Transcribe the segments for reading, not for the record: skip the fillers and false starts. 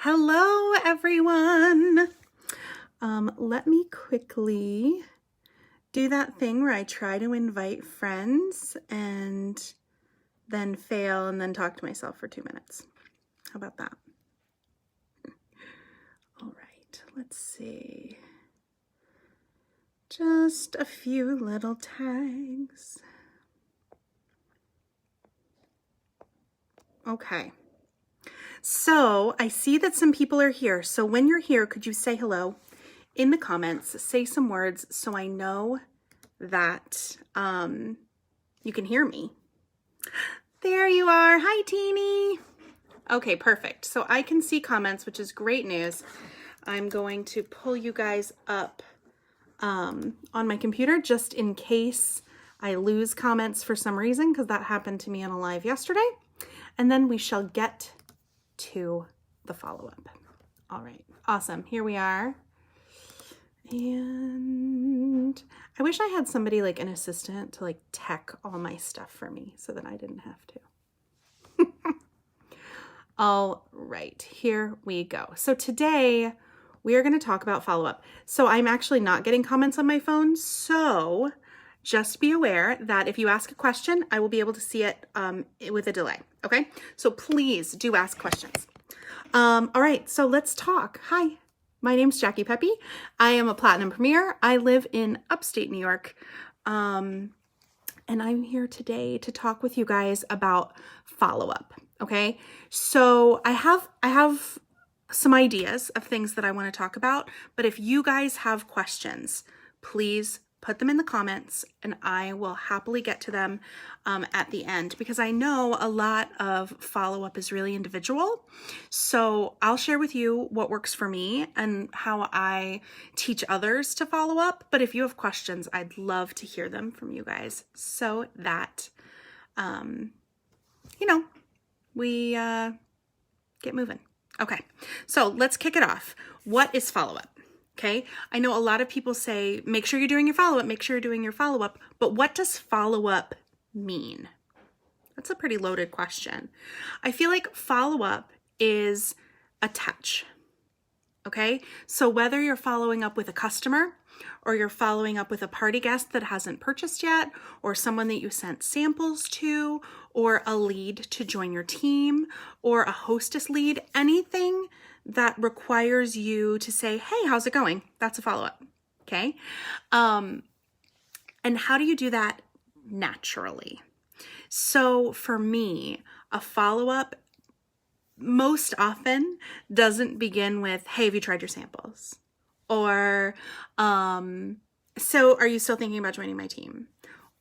Hello, everyone. Let me quickly do that thing where I try to invite friends and then fail and then talk to myself for 2 minutes. How about that? All right, let's see. Just a few little tags. Okay. So I see that some people are here. So when you're here, could you say hello in the comments? Say some words so I know that you can hear me. There you are. Hi, Teeny. Okay, perfect. So I can see comments, which is great news. I'm going to pull you guys up on my computer just in case I lose comments for some reason, because that happened to me on a live yesterday. And then we shall get to the follow-up. All right, awesome. Here we are. And I wish I had somebody like an assistant to like tech all my stuff for me so that I didn't have to. All right, here we go. So today we are going to talk about follow-up. So I'm actually not getting comments on my phone. So just be aware that if you ask a question, I will be able to see it with a delay. Okay, so please do ask questions. All right, so let's talk. Hi, my name's Jackie Pepe. I am a Platinum Premier. I live in upstate New York. And I'm here today to talk with you guys about follow-up. Okay, so I have some ideas of things that I want to talk about, but if you guys have questions, please put them in the comments and I will happily get to them at the end, because I know a lot of follow-up is really individual. So I'll share with you what works for me and how I teach others to follow up. But if you have questions, I'd love to hear them from you guys so that, we get moving. Okay, so let's kick it off. What is follow-up? Okay, I know a lot of people say, make sure you're doing your follow-up, make sure you're doing your follow-up, but what does follow-up mean? That's a pretty loaded question. I feel like follow-up is a touch, okay? So whether you're following up with a customer or you're following up with a party guest that hasn't purchased yet, or someone that you sent samples to, or a lead to join your team, or a hostess lead, anything that requires you to say, hey, how's it going? That's a follow-up, okay? And how do you do that naturally? So for me, a follow-up most often doesn't begin with, hey, have you tried your samples? Or, so are you still thinking about joining my team?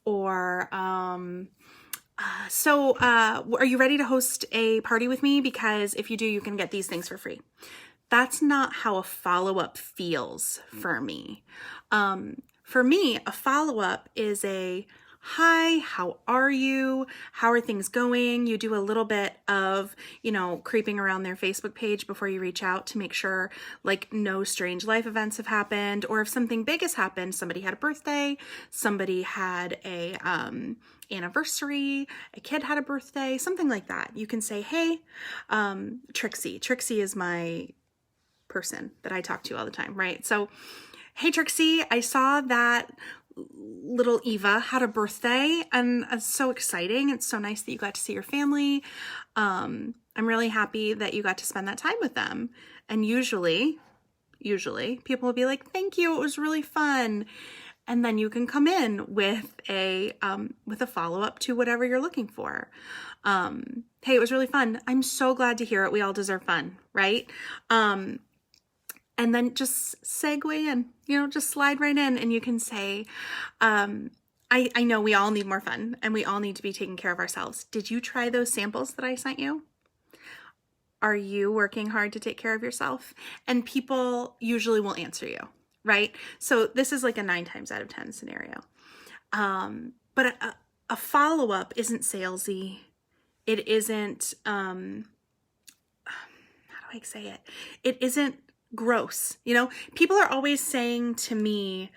Or, are you ready to host a party with me? Because if you do, you can get these things for free. That's not how a follow-up feels for me. For me, a follow-up is a, hi, how are you? How are things going? You do a little bit of, creeping around their Facebook page before you reach out to make sure like no strange life events have happened, or if something big has happened, somebody had a birthday, somebody had a anniversary, a kid had a birthday, something like that. You can say, hey, Trixie. Trixie is my person that I talk to all the time, right? So, hey, Trixie, I saw that little Eva had a birthday and it's so exciting. It's so nice that you got to see your family. I'm really happy that you got to spend that time with them. And usually people will be like, thank you. It was really fun. And then you can come in with a follow-up to whatever you're looking for. Hey, it was really fun. I'm so glad to hear it. We all deserve fun, right? And then just segue in, just slide right in, and you can say, I know we all need more fun and we all need to be taking care of ourselves. Did you try those samples that I sent you? Are you working hard to take care of yourself? And people usually will answer you, right? So this is like a 9 times out of 10 scenario. But a follow-up isn't salesy. It isn't, how do I say it? It isn't gross. People are always saying to me,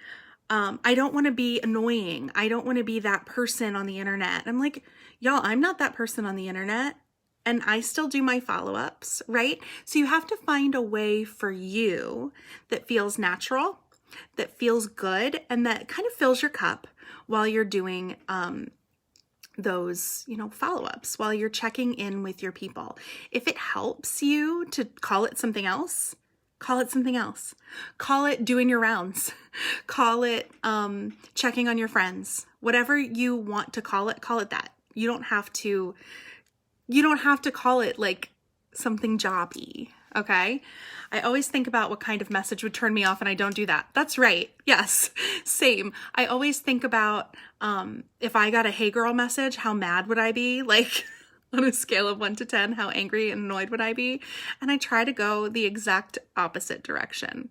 I don't want to be annoying. I don't want to be that person on the internet. I'm like, y'all, I'm not that person on the internet. and I still do my follow-ups, right? So you have to find a way for you that feels natural, that feels good, and that kind of fills your cup while you're doing those, follow-ups, while you're checking in with your people. If it helps you to call it something else, call it something else. Call it doing your rounds. Call it checking on your friends. Whatever you want to call it that. You don't have to call it like something jobby, okay? I always think about what kind of message would turn me off, and I don't do that. That's right. Yes, same. I always think about if I got a hey girl message, how mad would I be? Like on a scale of 1 to 10, how angry and annoyed would I be? And I try to go the exact opposite direction.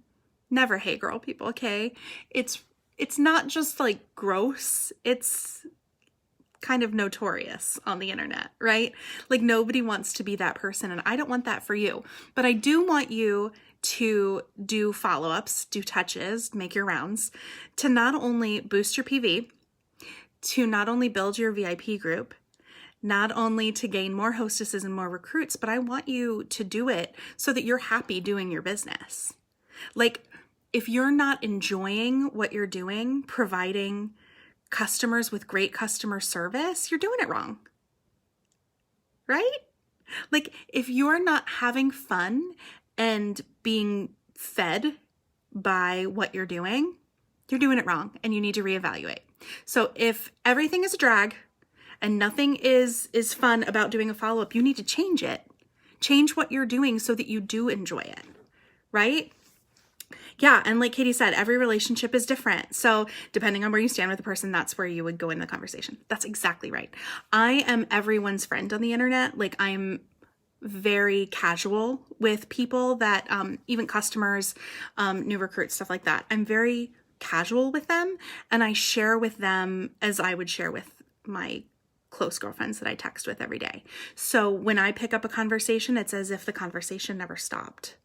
Never hey girl people, okay? It's not just like gross. It's kind of notorious on the internet, right? Like nobody wants to be that person, and I don't want that for you. But I do want you to do follow-ups, do touches, make your rounds, to not only boost your PV, to not only build your VIP group, not only to gain more hostesses and more recruits, but I want you to do it so that you're happy doing your business. Like if you're not enjoying what you're doing, providing customers with great customer service, you're doing it wrong, right? Like if you're not having fun and being fed by what you're doing it wrong, and you need to reevaluate. So if everything is a drag and nothing is fun about doing a follow-up, you need to change it. Change what you're doing so that you do enjoy it, right? Yeah, and like Katie said, every relationship is different. So depending on where you stand with the person, that's where you would go in the conversation. That's exactly right. I am everyone's friend on the internet. Like I'm very casual with people that, even customers, new recruits, stuff like that. I'm very casual with them, and I share with them as I would share with my close girlfriends that I text with every day. So when I pick up a conversation, it's as if the conversation never stopped.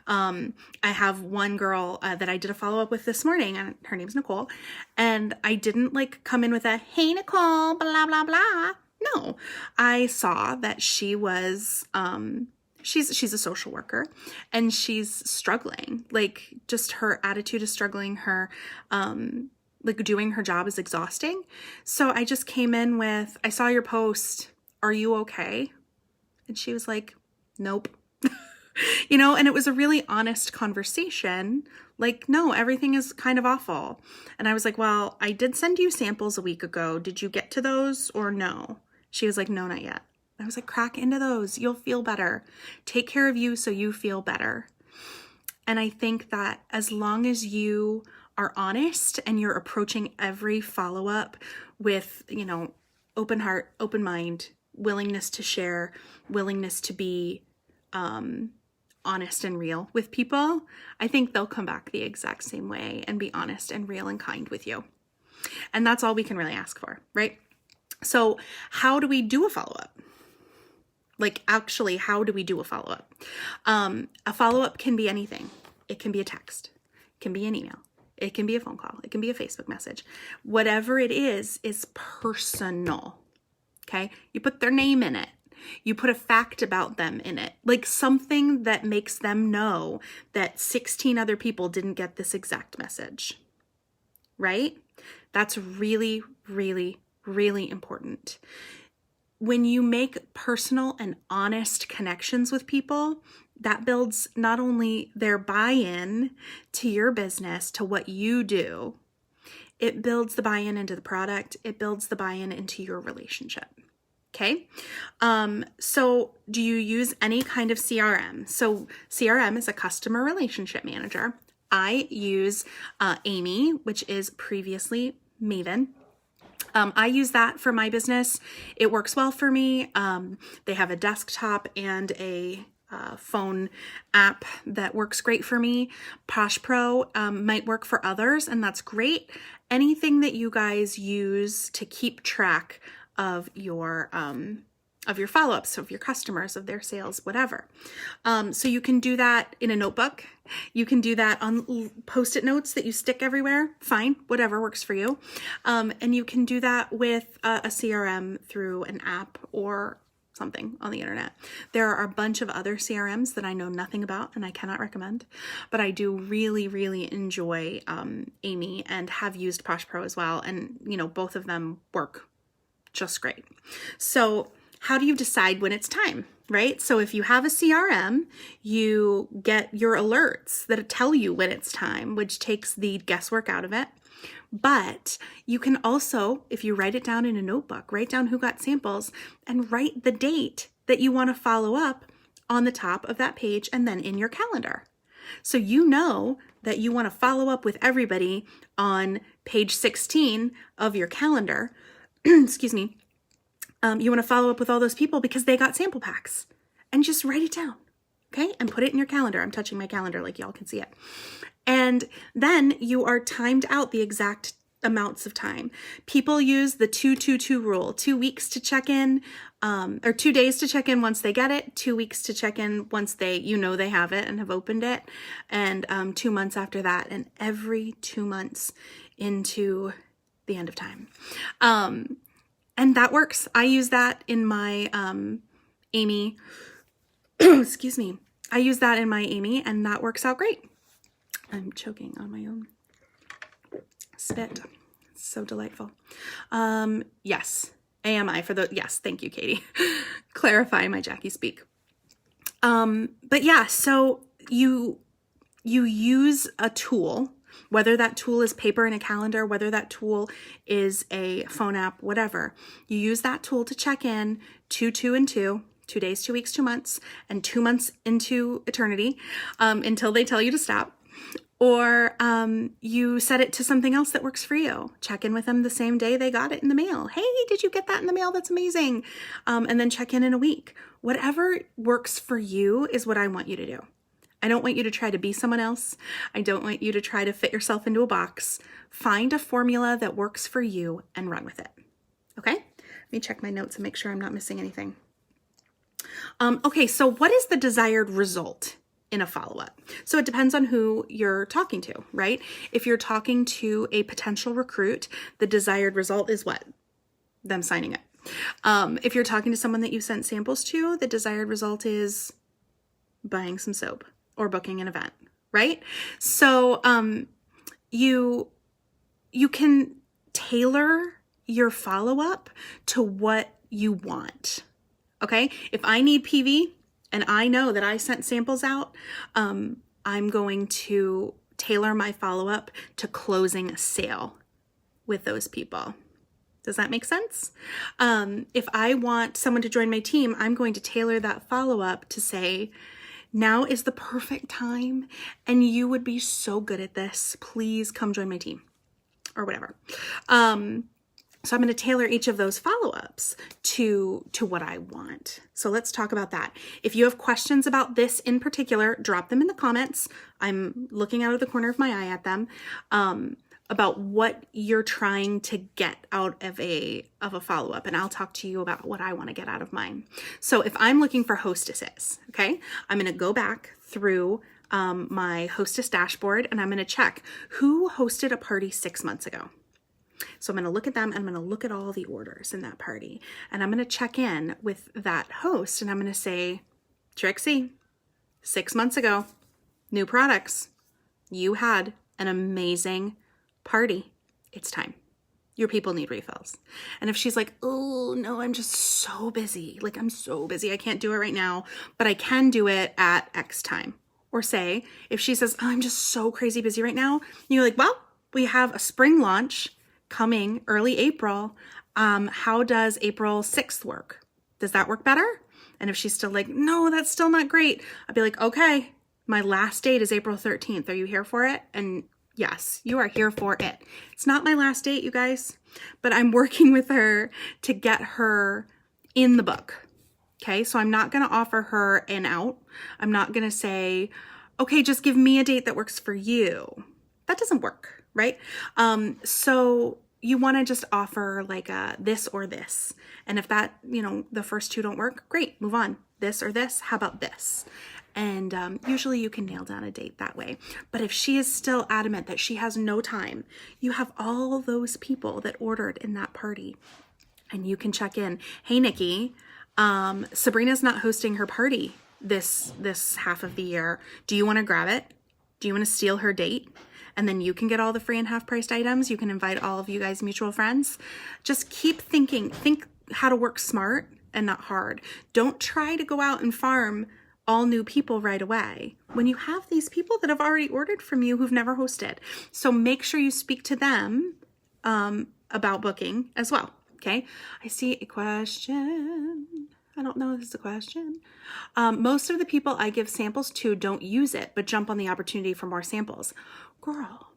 I have one girl that I did a follow-up with this morning, and her name's Nicole, and I didn't like come in with a, hey, Nicole, blah, blah, blah. No, I saw that she was, she's a social worker, and she's struggling. Like just her attitude is struggling. Her, like doing her job is exhausting. So I just came in with, I saw your post. Are you okay? And she was like, nope. And it was a really honest conversation. Like, no, everything is kind of awful. And I was like, well, I did send you samples a week ago. Did you get to those or no? She was like, no, not yet. I was like, crack into those. You'll feel better. Take care of you so you feel better. And I think that as long as you are honest and you're approaching every follow-up with, open heart, open mind, willingness to share, willingness to be honest and real with people, I think they'll come back the exact same way and be honest and real and kind with you. And that's all we can really ask for, right? So how do we do a follow-up? Like actually, how do we do a follow-up? A follow-up can be anything. It can be a text. It can be an email. It can be a phone call. It can be a Facebook message. Whatever it is personal. Okay? You put their name in it. You put a fact about them in it, like something that makes them know that 16 other people didn't get this exact message, right? That's really, really, really important. When you make personal and honest connections with people, that builds not only their buy-in to your business, to what you do, it builds the buy-in into the product, it builds the buy-in into your relationship. Okay. So do you use any kind of CRM? So CRM is a customer relationship manager. I use Amy, which is previously Maven. I use that for my business. It works well for me. They have a desktop and a phone app that works great for me. Posh Pro might work for others, and that's great. Anything that you guys use to keep track of your follow-ups, of your customers, of their sales, whatever. So you can do that in a notebook. You can do that on Post-it notes that you stick everywhere. Fine, whatever works for you. And you can do that with a CRM through an app or something on the internet. There are a bunch of other CRMs that I know nothing about and I cannot recommend, but I do really, really enjoy Amy and have used Posh Pro as well. And, you know, both of them work just great. So how do you decide when it's time, right? So if you have a CRM, you get your alerts that tell you when it's time, which takes the guesswork out of it. But you can also, if you write it down in a notebook, write down who got samples and write the date that you want to follow up on the top of that page and then in your calendar. So you know that you want to follow up with everybody on page 16 of your calendar. Excuse me. You want to follow up with all those people because they got sample packs, and just write it down. Okay. And put it in your calendar. I'm touching my calendar like y'all can see it. And then you are timed out the exact amounts of time. People use the 2-2-2 rule, 2 weeks to check in, or 2 days to check in once they get it, 2 weeks to check in once they have it and have opened it, and 2 months after that, and every 2 months into the end of time. And that works. I use that in my Amy. Excuse me. I use that in my Amy, and that works out great. I'm choking on my own spit. It's so delightful. Yes. AMI for the, yes. Thank you, Katie. Clarify my Jackie speak. But yeah, so you use a tool, whether that tool is paper in a calendar, whether that tool is a phone app, whatever. You use that tool to check in 2 days, 2 weeks, 2 months, and 2 months into eternity, until they tell you to stop. Or you set it to something else that works for you. Check in with them the same day they got it in the mail. Hey, did you get that in the mail? That's amazing. And then check in a week. Whatever works for you is what I want you to do. I don't want you to try to be someone else. I don't want you to try to fit yourself into a box. Find a formula that works for you and run with it. Okay? Let me check my notes and make sure I'm not missing anything. Okay, so what is the desired result in a follow-up? So it depends on who you're talking to, right? If you're talking to a potential recruit, the desired result is what? Them signing up. If you're talking to someone that you sent samples to, the desired result is buying some soap or booking an event, right? So you can tailor your follow-up to what you want. Okay, if I need PV and I know that I sent samples out, I'm going to tailor my follow-up to closing a sale with those people. Does that make sense? If I want someone to join my team, I'm going to tailor that follow-up to say, now is the perfect time and you would be so good at this. Please come join my team or whatever. So I'm going to tailor each of those follow-ups to what I want. So let's talk about that. If you have questions about this in particular, drop them in the comments. I'm looking out of the corner of my eye at them, about what you're trying to get out of a follow-up. And I'll talk to you about what I want to get out of mine. So if I'm looking for hostesses, okay, I'm going to go back through my hostess dashboard and I'm going to check who hosted a party 6 months ago. So I'm going to look at them and I'm going to look at all the orders in that party and I'm going to check in with that host and I'm going to say, Trixie, 6 months ago, new products, you had an amazing party. It's time. Your people need refills. And if she's like, oh no, I'm just so busy. Like I'm so busy. I can't do it right now, but I can do it at X time. Or say, if she says, oh, I'm just so crazy busy right now, you're like, well, we have a spring launch coming early April. How does April 6th work? Does that work better? And if she's still like, no, that's still not great, I'd be like, okay, my last date is April 13th. Are you here for it? And yes, you are here for it. It's not my last date, you guys, but I'm working with her to get her in the book. Okay, so I'm not going to offer her an out. I'm not going to say, okay, just give me a date that works for you. That doesn't work, right? So you want to just offer like a this or this. And if that, the first two don't work, great, move on. This or this, how about this? And usually you can nail down a date that way. But if she is still adamant that she has no time, you have all those people that ordered in that party and you can check in. Hey, Nikki, Sabrina's not hosting her party this half of the year. Do you want to grab it? Do you want to steal her date? And then you can get all the free and half-priced items. You can invite all of you guys mutual friends. Just keep thinking. Think how to work smart and not hard. Don't try to go out and farm all new people right away when you have these people that have already ordered from you who've never hosted. So make sure you speak to them about booking as well. Okay. I see a question. I don't know if this is a question. Most of the people I give samples to don't use it, but jump on the opportunity for more samples. Girl,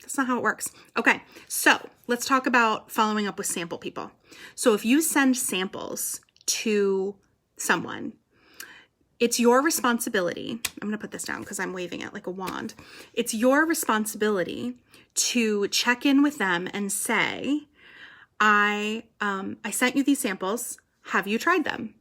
that's not how it works. Okay, so let's talk about following up with sample people. So if you send samples to someone, it's your responsibility. I'm going to put this down because I'm waving it like a wand. It's your responsibility to check in with them and say, I sent you these samples. Have you tried them?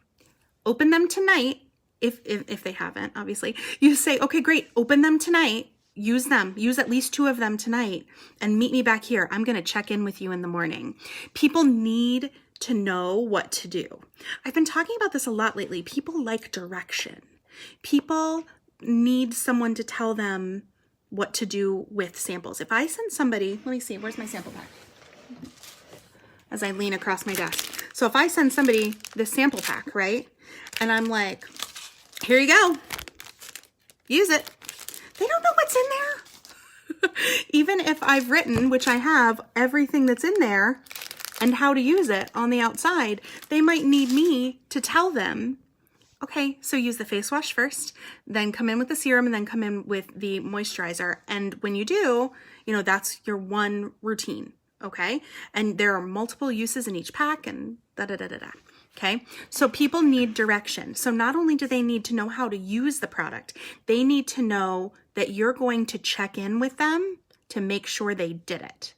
Open them tonight. If they haven't, obviously, you say, okay, great. Open them tonight. Use them. Use at least 2 of them tonight and meet me back here. I'm going to check in with you in the morning. People need to know what to do. I've been talking about this a lot lately. People like direction. People need someone to tell them what to do with samples. If I send somebody, let me see, where's my sample pack? As I lean across my desk. So if I send somebody this sample pack, right? And I'm like, here you go. Use it. They don't know what's in there. Even if I've written, which I have, everything that's in there and how to use it on the outside, they might need me to tell them, okay, so use the face wash first, then come in with the serum, and then come in with the moisturizer. And when you do, that's your one routine, okay? And there are multiple uses in each pack and da-da-da-da-da. Okay, so people need direction. So not only do they need to know how to use the product, they need to know that you're going to check in with them to make sure they did it.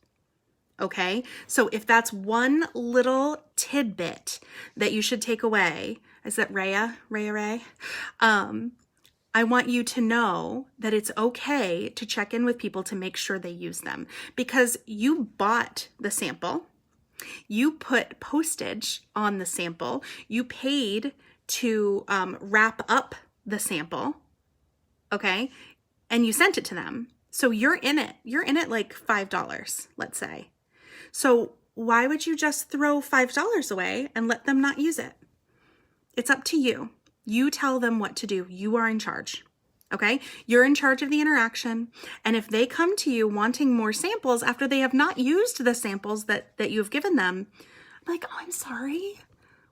Okay, so if that's one little tidbit that you should take away, is that Rhea? I want you to know that it's okay to check in with people to make sure they use them, because you bought the sample. You put postage on the sample. You paid to wrap up the sample, okay? And you sent it to them. So you're in it. You're in it like $5, let's say. So why would you just throw $5 away and let them not use it? It's up to you. You tell them what to do. You are in charge. Okay, you're in charge of the interaction. And if they come to you wanting more samples after they have not used the samples that you've given them, I'm like, oh, I'm sorry.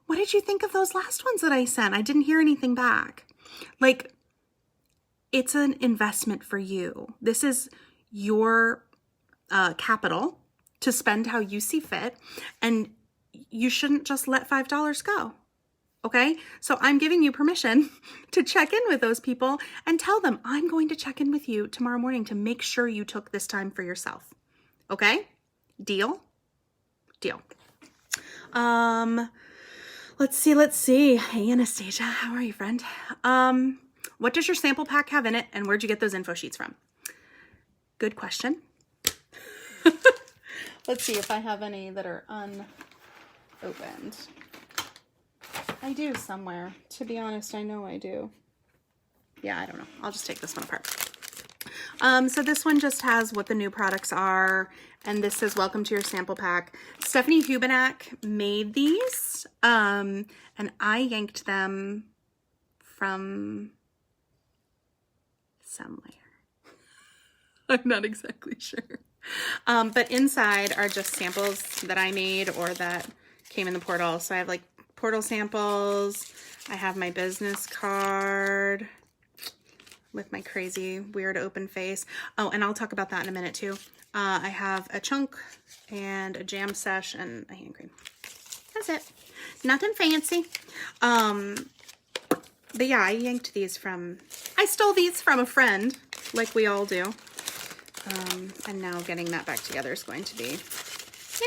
What did you think of those last ones that I sent? I didn't hear anything back. Like, it's an investment for you. This is your capital to spend how you see fit. And you shouldn't just let $5 go. Okay, so I'm giving you permission to check in with those people and tell them, I'm going to check in with you tomorrow morning to make sure you took this time for yourself. Okay, deal? Deal. Let's see. Hey, Anastasia, how are you, friend? What does your sample pack have in it, and where'd you get those info sheets from? Good question. Let's see if I have any that are unopened. I do somewhere. To be honest, I know I do. Yeah, I don't know. I'll just take this one apart. So this one just has what the new products are, and this says, welcome to your sample pack. Stephanie Hubenak made these, and I yanked them from somewhere. I'm not exactly sure. But inside are just samples that I made or that came in the portal. So I have like portal samples. I have my business card with my crazy weird open face. Oh, and I'll talk about that in a minute too. I have a chunk and a jam sesh and a hand cream. That's it. Nothing fancy. But yeah, I yanked these I stole these from a friend, like we all do. And now getting that back together is going to be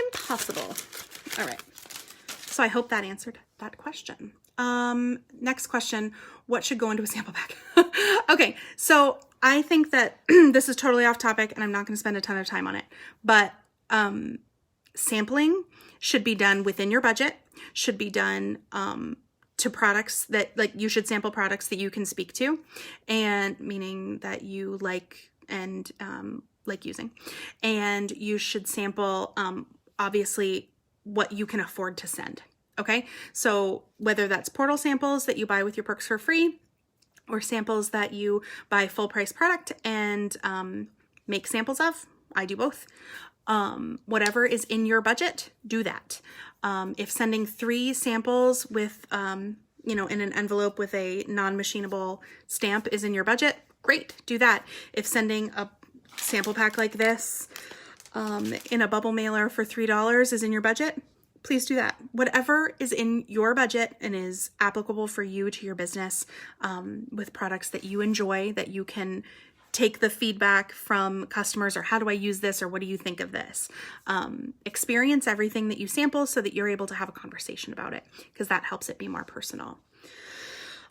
impossible. All right. So I hope that answered that question. Next question, what should go into a sample pack? Okay, so I think that this is totally off topic and I'm not going to spend a ton of time on it, but sampling should be done within your budget, should be done to products that, like, you should sample products that you can speak to, and meaning that you like and like using. And you should sample, obviously, what you can afford to send. Okay, so whether that's portal samples that you buy with your perks for free, or samples that you buy full price product and make samples of, I do both. Whatever is in your budget, do that. If sending 3 samples with, in an envelope with a non-machinable stamp is in your budget, great, do that. If sending a sample pack like this in a bubble mailer for $3 is in your budget, please do that. Whatever is in your budget and is applicable for you to your business, with products that you enjoy, that you can take the feedback from customers, or how do I use this, or what do you think of this? Experience everything that you sample so that you're able to have a conversation about it, because that helps it be more personal.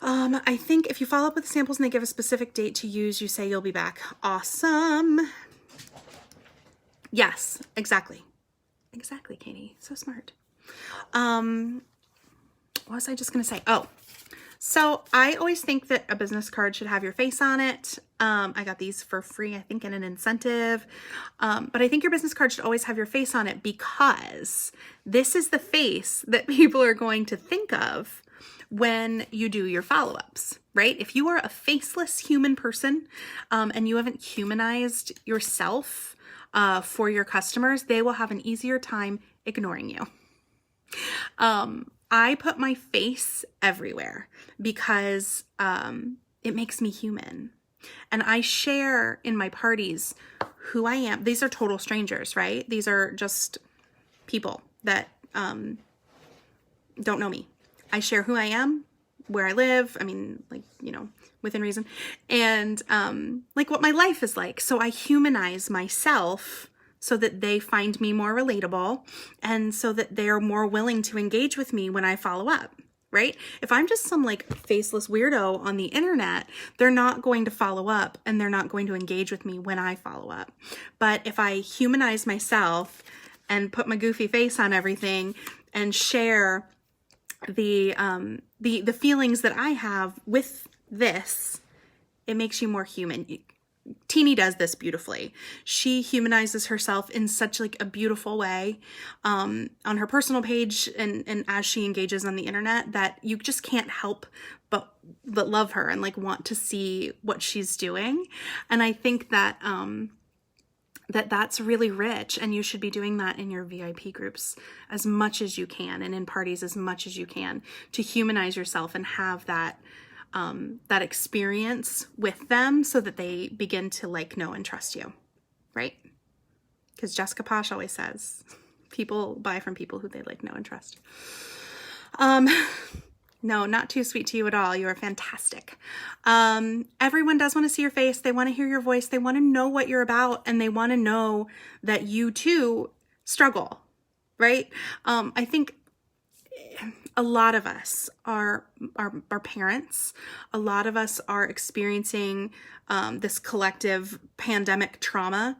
I think if you follow up with the samples and they give a specific date to use, you say you'll be back. Awesome. Yes, exactly. Exactly, Katie. So smart. What was I just going to say? Oh, so I always think that a business card should have your face on it. I got these for free, I think, in an incentive. But I think your business card should always have your face on it, because this is the face that people are going to think of when you do your follow-ups, right? If you are a faceless human person, and you haven't humanized yourself for your customers, they will have an easier time ignoring you. I put my face everywhere because it makes me human. And I share in my parties who I am. These are total strangers, right? These are just people that don't know me. I share who I am, where I live, I mean, like, within reason, and like what my life is like. So I humanize myself so that they find me more relatable, and so that they're more willing to engage with me when I follow up, right? If I'm just some like faceless weirdo on the internet, they're not going to follow up, and they're not going to engage with me when I follow up. But if I humanize myself and put my goofy face on everything and share the feelings that I have with this, it makes you more human. Teeny does this beautifully. She humanizes herself in such like a beautiful way on her personal page, and as she engages on the internet, that you just can't help but love her and like want to see what she's doing. And I think that that's really rich, and you should be doing that in your VIP groups as much as you can, and in parties as much as you can, to humanize yourself and have that that experience with them, so that they begin to like, know, and trust you, right? Because Jessica Posh always says, people buy from people who they like, know, and trust. No, not too sweet to you at all. You are fantastic. Everyone does want to see your face. They want to hear your voice. They want to know what you're about, and they want to know that you too struggle, right? I think a lot of us are parents. A lot of us are experiencing this collective pandemic trauma.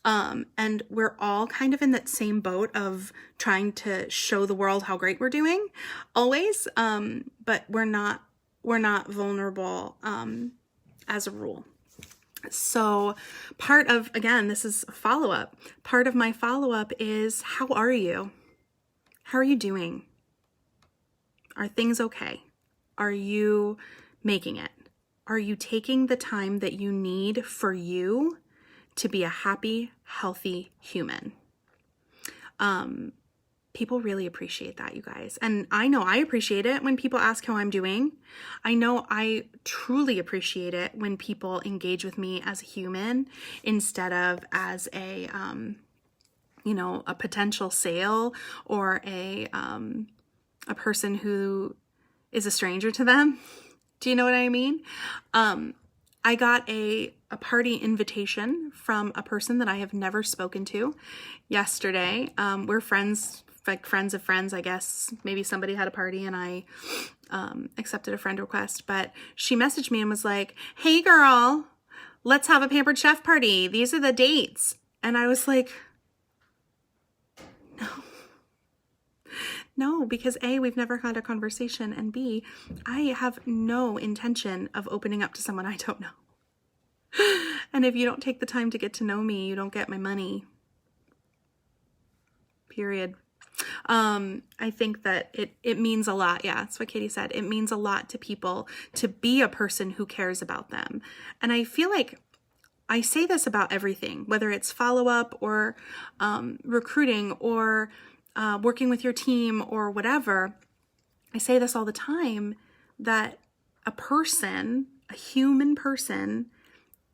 And we're all kind of in that same boat of trying to show the world how great we're doing always. But we're not vulnerable as a rule. So part of, again, this is a follow-up. Part of my follow-up is, how are you? How are you doing? Are things okay? Are you making it? Are you taking the time that you need for you to be a happy, healthy human? People really appreciate that, you guys. And I know I appreciate it when people ask how I'm doing. I know I truly appreciate it when people engage with me as a human instead of as a potential sale, or a person who is a stranger to them. Do you know what I mean? I got a party invitation from a person that I have never spoken to yesterday. We're friends, like friends of friends, I guess. Maybe somebody had a party and I accepted a friend request, but she messaged me and was like, "Hey girl, let's have a Pampered Chef party. These are the dates." And I was like, No, because A, we've never had a conversation, and B, I have no intention of opening up to someone I don't know. And if you don't take the time to get to know me, you don't get my money. Period. I think that it means a lot. Yeah, that's what Katie said. It means a lot to people to be a person who cares about them. And I feel like I say this about everything, whether it's follow-up or recruiting or working with your team or whatever. I say this all the time, that a person, a human person,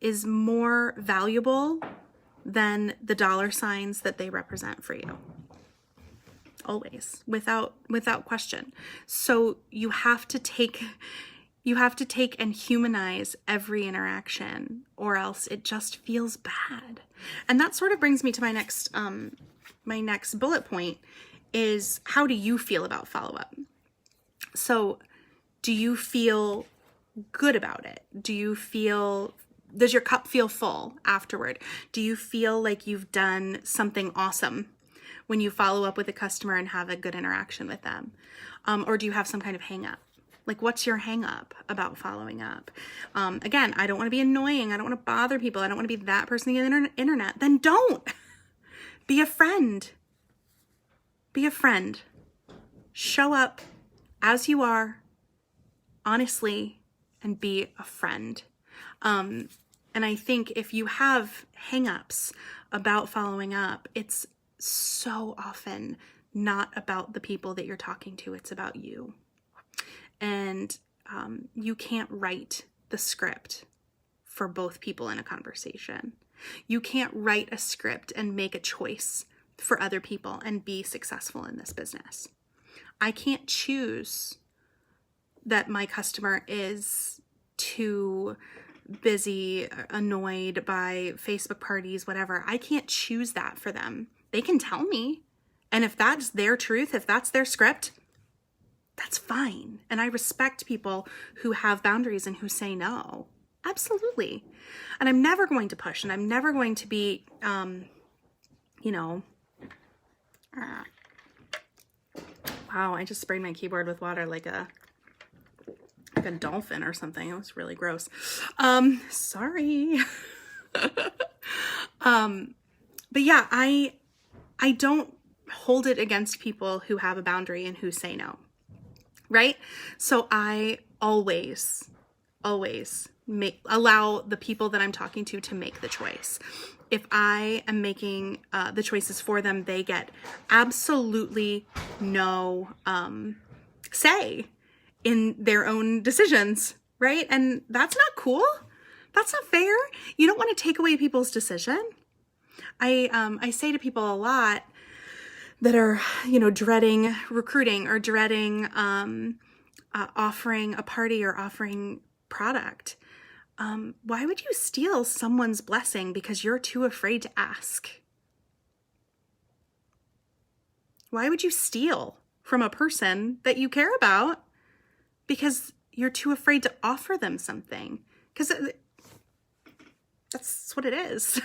is more valuable than the dollar signs that they represent for you. Always, without question. So you have to take and humanize every interaction, or else it just feels bad. And that sort of brings me to my next bullet point is, how do you feel about follow-up? So do you feel good about it? Does your cup feel full afterward? Do you feel like you've done something awesome when you follow up with a customer and have a good interaction with them? Or do you have some kind of hang up? Like, what's your hang up about following up? Again, I don't want to be annoying. I don't want to bother people. I don't want to be that person on the internet. Then don't. Be a friend. Be a friend. Show up as you are, honestly, and be a friend. And I think if you have hang-ups about following up, it's so often not about the people that you're talking to. It's about you. And you can't write the script for both people in a conversation. You can't write a script and make a choice for other people and be successful in this business. I can't choose that my customer is too busy, annoyed by Facebook parties, whatever. I can't choose that for them. They can tell me. And if that's their truth, if that's their script, that's fine. And I respect people who have boundaries and who say no. Absolutely. And I'm never going to push, and I'm never going to be, wow, I just sprayed my keyboard with water like a dolphin or something. It was really gross. Sorry. But yeah, I don't hold it against people who have a boundary and who say no. Right? So I always allow the people that I'm talking to make the choice. If I am making the choices for them, they get absolutely no say in their own decisions, right? And that's not cool. That's not fair. You don't want to take away people's decision. I say to people a lot that are, dreading recruiting or dreading offering a party or offering product. Why would you steal someone's blessing because you're too afraid to ask? Why would you steal from a person that you care about because you're too afraid to offer them something? Because that's what it is.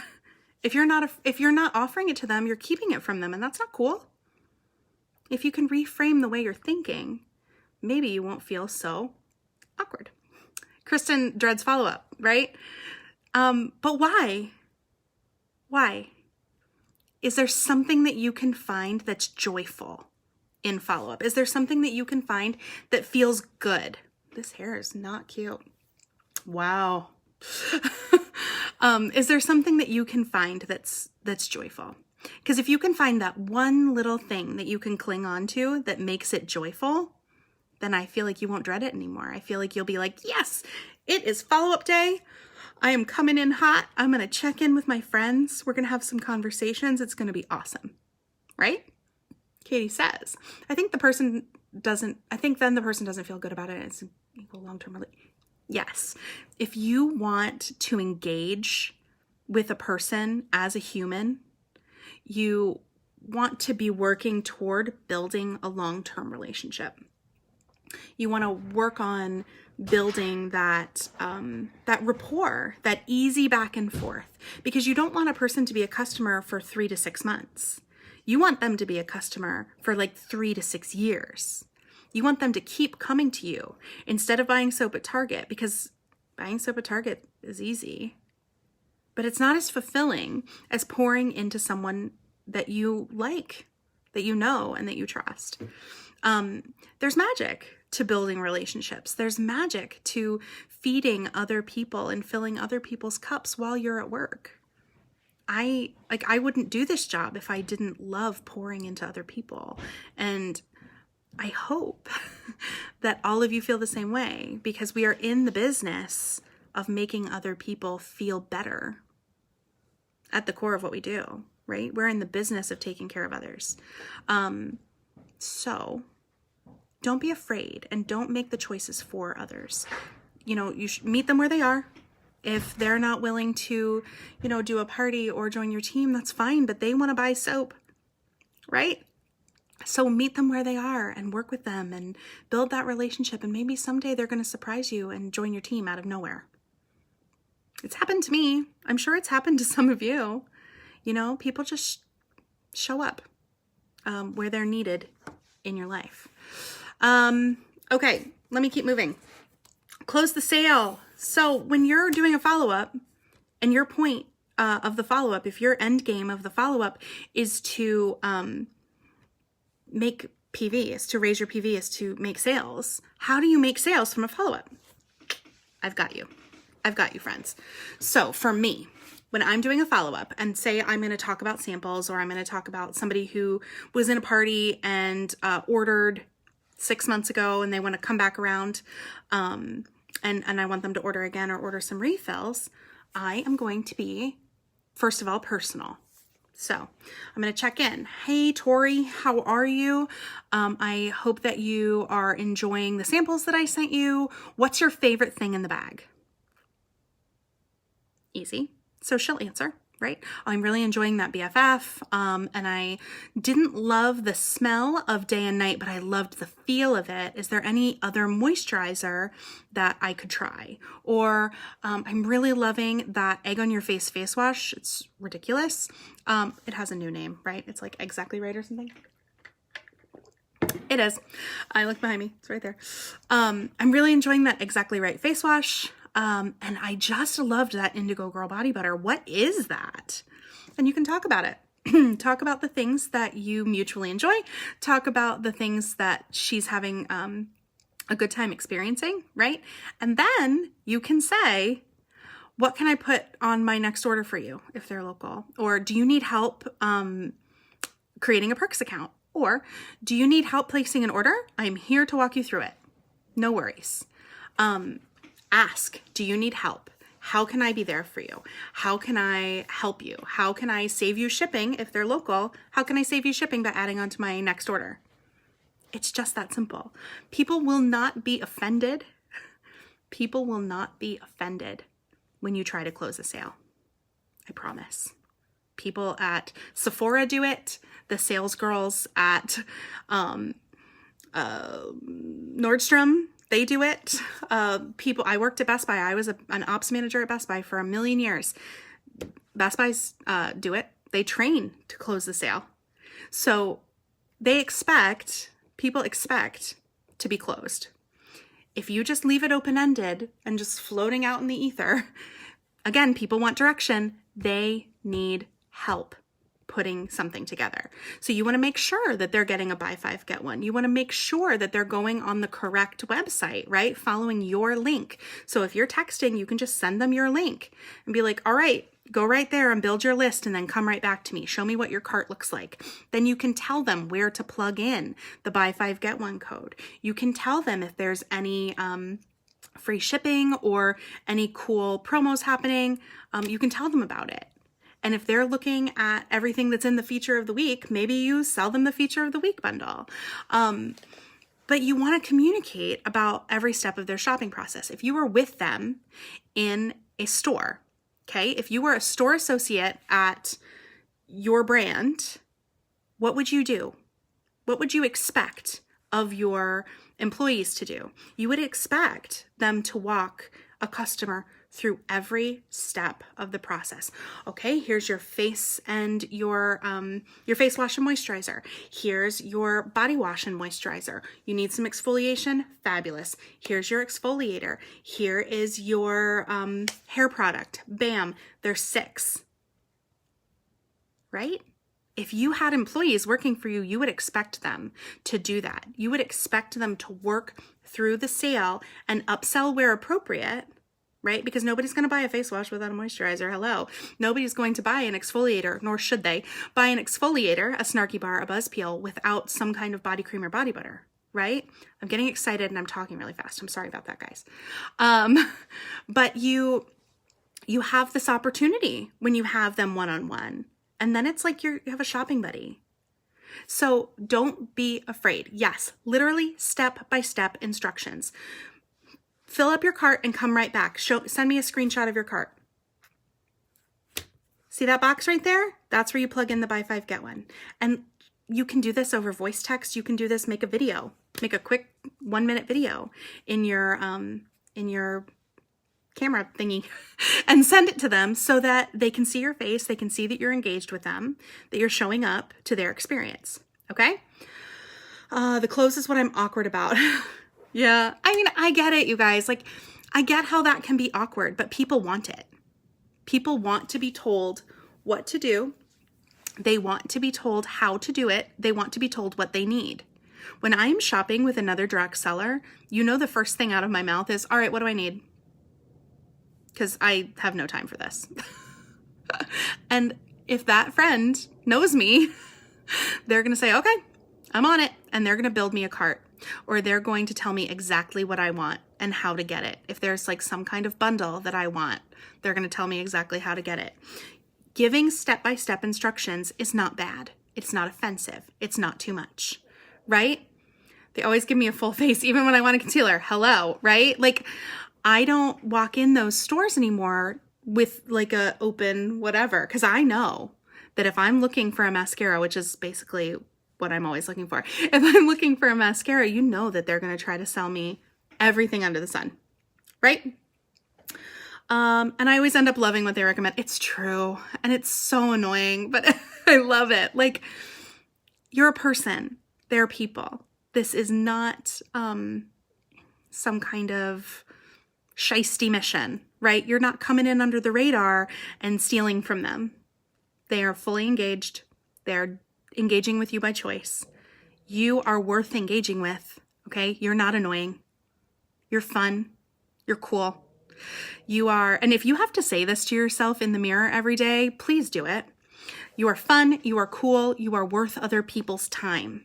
If you're not offering it to them, you're keeping it from them, and that's not cool. If you can reframe the way you're thinking, maybe you won't feel so awkward. Kristen dreads follow-up, right? But why? Why? Is there something that you can find that's joyful in follow-up? Is there something that you can find that feels good? This hair is not cute. Wow. Is there something that you can find that's joyful? Because if you can find that one little thing that you can cling on to that makes it joyful, then I feel like you won't dread it anymore. I feel like you'll be like, yes, it is follow-up day. I am coming in hot. I'm going to check in with my friends. We're going to have some conversations. It's going to be awesome. Right? Katie says. I think then the person doesn't feel good about it. It's an equal long-term relationship. Yes. If you want to engage with a person as a human, you want to be working toward building a long-term relationship. You want to work on building that rapport, that easy back and forth, because you don't want a person to be a customer for 3 to 6 months. You want them to be a customer for like 3 to 6 years. You want them to keep coming to you instead of buying soap at Target, because buying soap at Target is easy, but it's not as fulfilling as pouring into someone that you like, that you know, and that you trust. There's magic to building relationships. There's magic to feeding other people and filling other people's cups while you're at work. I wouldn't do this job if I didn't love pouring into other people. And I hope that all of you feel the same way, because we are in the business of making other people feel better at the core of what we do, right? We're in the business of taking care of others. So don't be afraid and don't make the choices for others. You should meet them where they are. If they're not willing to, do a party or join your team, that's fine, but they want to buy soap, right? So meet them where they are and work with them and build that relationship. And maybe someday they're going to surprise you and join your team out of nowhere. It's happened to me. I'm sure it's happened to some of you. People just show up where they're needed in your life. Okay, let me keep moving. Close the sale. So when you're doing a follow-up and your point of the follow-up, if your end game of the follow-up is to make PV, is to raise your PV, is to make sales, how do you make sales from a follow-up? I've got you, friends. So for me, when I'm doing a follow-up and say I'm going to talk about samples, or I'm going to talk about somebody who was in a party and ordered 6 months ago and they want to come back around, and I want them to order again or order some refills, I am going to be, first of all, personal. So I'm going to check in. Hey, Tori, how are you? I hope that you are enjoying the samples that I sent you. What's your favorite thing in the bag? Easy. So she'll answer, right? I'm really enjoying that BFF. And I didn't love the smell of Day and Night, but I loved the feel of it. Is there any other moisturizer that I could try? Or I'm really loving that Egg on Your Face face wash. It's ridiculous. It has a new name, right? It's like Exactly Right or something. It is. I look behind me. It's right there. I'm really enjoying that Exactly Right face wash. And I just loved that Indigo Girl Body Butter. What is that? And you can talk about it. Talk about the things that you mutually enjoy. Talk about the things that she's having a good time experiencing, right? And then you can say, what can I put on my next order for you if they're local? Or do you need help creating a Perks account? Or do you need help placing an order? I'm here to walk you through it. No worries. Ask, do you need help? How can I be there for you? How can I help you? How can I save you shipping if they're local? How can I save you shipping by adding on to my next order? It's just that simple. People will not be offended. People will not be offended when you try to close a sale. I promise. People at Sephora do it. The sales girls at Nordstrom, they do it. I worked at Best Buy. I was an ops manager at Best Buy for 1,000,000 years. Best Buys do it. They train to close the sale. So people expect to be closed. If you just leave it open-ended and just floating out in the ether, again, people want direction. They need help putting something together. So you want to make sure that they're getting a buy 5, get 1. You want to make sure that they're going on the correct website, right? Following your link. So if you're texting, you can just send them your link and be like, all right, go right there and build your list and then come right back to me. Show me what your cart looks like. Then you can tell them where to plug in the buy 5, get 1 code. You can tell them if there's any free shipping or any cool promos happening. You can tell them about it. And if they're looking at everything that's in the feature of the week, maybe you sell them the feature of the week bundle. But you want to communicate about every step of their shopping process. If you were with them in a store, okay, if you were a store associate at your brand, what would you do? What would you expect of your employees to do? You would expect them to walk a customer through every step of the process. Okay, here's your face and your face wash and moisturizer. Here's your body wash and moisturizer. You need some exfoliation? Fabulous. Here's your exfoliator. Here is your hair product. Bam, there's 6. Right? If you had employees working for you, you would expect them to do that. You would expect them to work through the sale and upsell where appropriate, right? Because nobody's going to buy a face wash without a moisturizer. Hello. Nobody's going to buy an exfoliator, nor should they buy an exfoliator, a Snarky Bar, a Buzz Peel, without some kind of body cream or body butter, right? I'm getting excited and I'm talking really fast. I'm sorry about that, guys. But you have this opportunity when you have them one-on-one. And then it's like you have a shopping buddy. So don't be afraid. Yes, literally step-by-step instructions. Fill up your cart and come right back. Send me a screenshot of your cart. See that box right there? That's where you plug in the buy 5, get 1. And you can do this over voice text. You can do this, make a video, make a quick 1-minute video in your camera thingy and send it to them so that they can see your face. They can see that you're engaged with them, that you're showing up to their experience. Okay. The close is what I'm awkward about. Yeah. I mean, I get it, you guys. Like, I get how that can be awkward, but people want it. People want to be told what to do. They want to be told how to do it. They want to be told what they need. When I'm shopping with another direct seller, you know, the first thing out of my mouth is, all right, what do I need? Because I have no time for this. And if that friend knows me, they're going to say, okay, I'm on it. And they're going to build me a cart, or they're going to tell me exactly what I want and how to get it. If there's like some kind of bundle that I want, they're going to tell me exactly how to get it. Giving step-by-step instructions is not bad. It's not offensive. It's not too much, right? They always give me a full face, even when I want a concealer. Hello, right? Like, I don't walk in those stores anymore with like a open whatever, because I know that if I'm looking for a mascara, which is basically what I'm always looking for, if I'm looking for a mascara, you know that they're going to try to sell me everything under the sun, right? And I always end up loving what they recommend. It's true. And it's so annoying, but I love it. Like, you're a person. They're people. This is not some kind of shisty mission, right? You're not coming in under the radar and stealing from them. They are fully engaged. They're engaging with you by choice. You are worth engaging with, okay? You're not annoying. You're fun. You're cool. You are, and if you have to say this to yourself in the mirror every day, please do it. You are fun. You are cool. You are worth other people's time.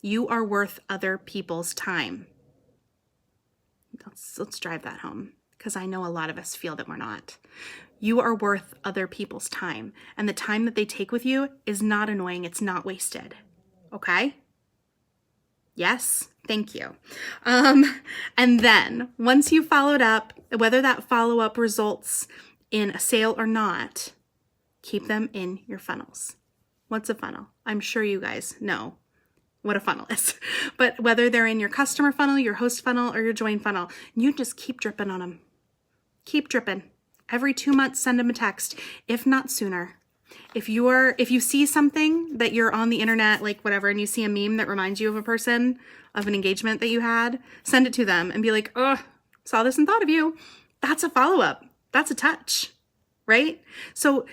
You are worth other people's time. Let's drive that home, because I know a lot of us feel that we're not. You are worth other people's time, and the time that they take with you is not annoying. It's not wasted. Okay? Yes? Thank you. And then once you followed up, whether that follow-up results in a sale or not, keep them in your funnels. What's a funnel? I'm sure you guys know what a funnel is, but whether they're in your customer funnel, your host funnel, or your join funnel, you just keep dripping on them. Keep dripping. Every 2 months, send them a text, if not sooner. If you see something that you're on the internet, like whatever, and you see a meme that reminds you of a person, of an engagement that you had, send it to them and be like, oh, saw this and thought of you. That's a follow-up. That's a touch, right? So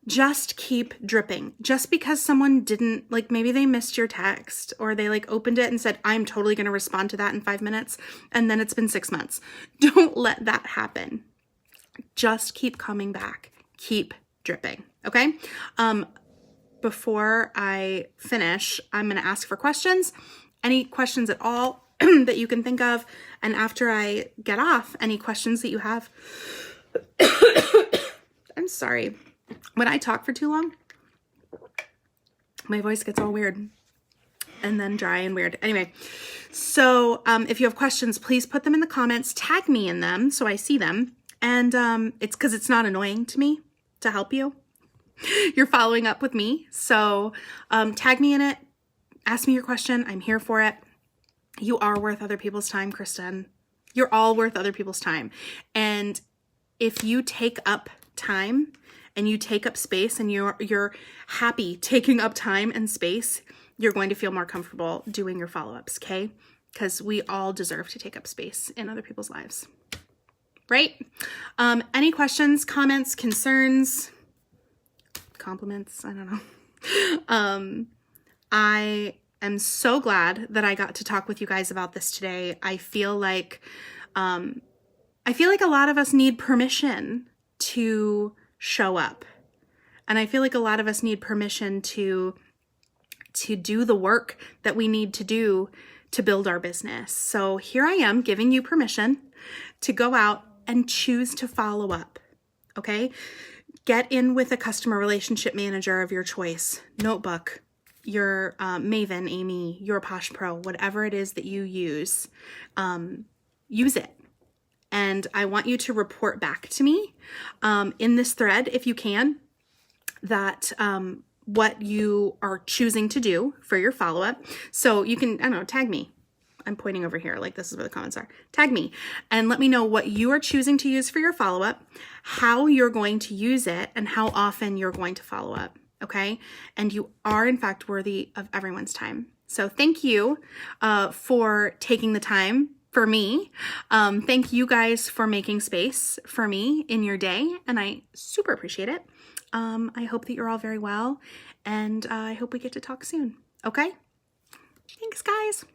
just keep dripping. Just because someone didn't, like, maybe they missed your text, or they like opened it and said, I'm totally going to respond to that in 5 minutes, and then it's been 6 months. Don't let that happen. Just keep coming back. Keep dripping. Okay. Before I finish, I'm going to ask for questions. Any questions at all that you can think of. And after I get off, any questions that you have. I'm sorry. When I talk for too long, my voice gets all weird and then dry and weird. Anyway, so if you have questions, please put them in the comments. Tag me in them so I see them. And it's because it's not annoying to me to help you. You're following up with me. So tag me in it. Ask me your question. I'm here for it. You are worth other people's time, Kristen. You're all worth other people's time. And if you take up time and you take up space and you're happy taking up time and space, you're going to feel more comfortable doing your follow-ups, okay? Because we all deserve to take up space in other people's lives, right? Any questions, comments, concerns, compliments? I don't know. I am so glad that I got to talk with you guys about this today. I feel like a lot of us need permission to show up. And I feel like a lot of us need permission to do the work that we need to do to build our business. So here I am giving you permission to go out and choose to follow up, okay? Get in with a customer relationship manager of your choice, Notebook, your Maven, Amy, your Posh Pro, whatever it is that you use it. And I want you to report back to me in this thread, if you can, that what you are choosing to do for your follow-up. So you can, I don't know, tag me. I'm pointing over here, like this is where the comments are. Tag me and let me know what you are choosing to use for your follow-up, how you're going to use it, and how often you're going to follow up, okay? And you are, in fact, worthy of everyone's time. So thank you for taking the time for me. Thank you guys for making space for me in your day, and I super appreciate it. I hope that you're all very well, and I hope we get to talk soon, okay? Thanks, guys.